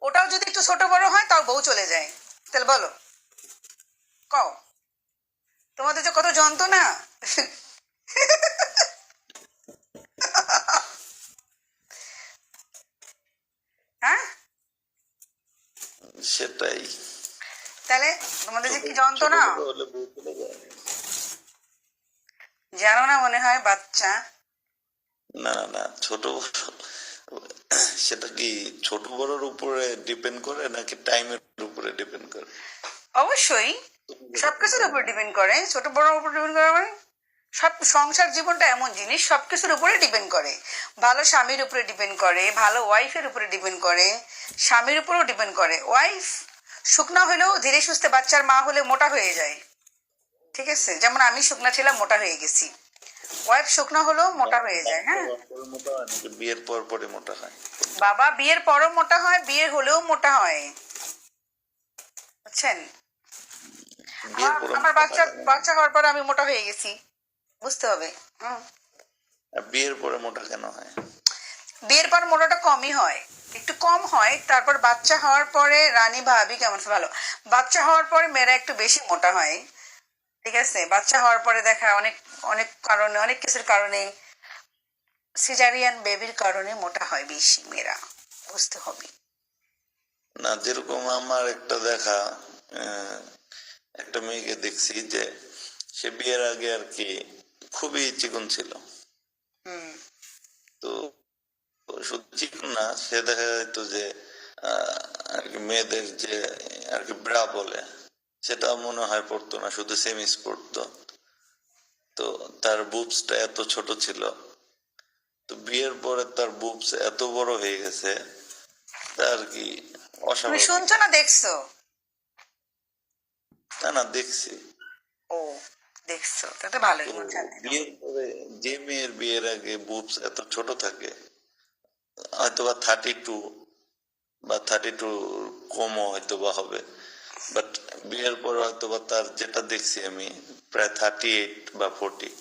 ওটাও যদি একটু ছোট বড় হয় তাও বউ চলে যায়। তাহলে বলো, কও, তোমাদের যে কত যন্ত্রণা। হ্যাঁ, সেটাই। তাহলে তোমাদের যে কি ছোট যন্ত্রণা, বড় হলে বউ চলে যায়। জানো না মনে হয় বাচ্চা। না না, ছোট বড় সেটা কি ছোট বড়র উপরে ডিপেন্ড করে নাকি টাইমের উপরে ডিপেন্ড করে? অবশ্যই সবকিছুর উপর ডিপেন্ড করে, ছোট বড় উপর ডিপেন্ড করে মানে সব সংসার জীবনটা এমন জিনিস সবকিছুর উপরে ডিপেন্ড করে। ভালো স্বামীর উপরে ডিপেন্ড করে, ভালো ওয়াইফের উপরে ডিপেন্ড করে, স্বামীর উপরেও ডিপেন্ড করে। ওয়াইফ শুকনা হলেও ধীরে সুস্থে বাচ্চার মা হলে মোটা হয়ে যায়, ঠিক আছে? যেমন আমি শুকনা ছিলাম, মোটা হয়ে গেছি। ওয়াইফ শুকনা হলেও মোটা হয়ে যায়। হ্যাঁ মোটা হয় নাকি বিয়ের পর পরে মোটা হয়? বাবা, বিয়ের পরও মোটা হয়, বিয়ে হলেও মোটা হয়, বুঝছেন? বিয়ের পর আমার বাচ্চা বাচ্চা হওয়ার পরে আমি মোটা হয়ে গেছি, বুঝতে হবে। বিয়ের পরে মোটা কেন হয়? বিয়ের পর মোটাটা কমই হয়, একটু কম হয়। তারপর বাচ্চা হওয়ার পরে রানী ভাবি কেমন ভালো, বাচ্চা হওয়ার পরে মেয়েরা একটু বেশি মোটা হয়, ঠিক আছে? বাচ্চা হওয়ার পরে দেখা অনেক অনেক কারণে, অনেক কিছুর কারণে, সিজারিয়ান বেবির কারণে মোটা হয় বেশি মেয়েরা, বুঝতে হবে। না, যেরকম আমার একটা দেখা, একটা মেয়েকে দেখছি যে সে বিয়ের আগে আর কি খুবই চিকন ছিল। হুম। তো শুধু চিকন না, সে দেখা যেত যে আর কি মেয়েদের যে আর কি ব্রা বলে সেটা মনে হয় পড়তো না, শুধু সেমিস পড়তো। তো তার বুবসটা এত ছোট ছিল, তো বিয়ের পরে তার বুবস এত বড় হয়ে গেছে, তার কি তুমি অস্বাভাবিক। শুনছো না দেখছো? না না, দেখছি। ও, দেখছো, তাতে ভালোই তো জানে। বিয়ের পরে যে মেয়ের বিয়ের আগে বুবস এত ছোট থাকে, হয়তো বা 32 বা 32 কমও হয়তো বা হবে, বাট বিয়ের পর হয়তো বা তার যেটা দেখছি আমি প্রায় 38 বা 40।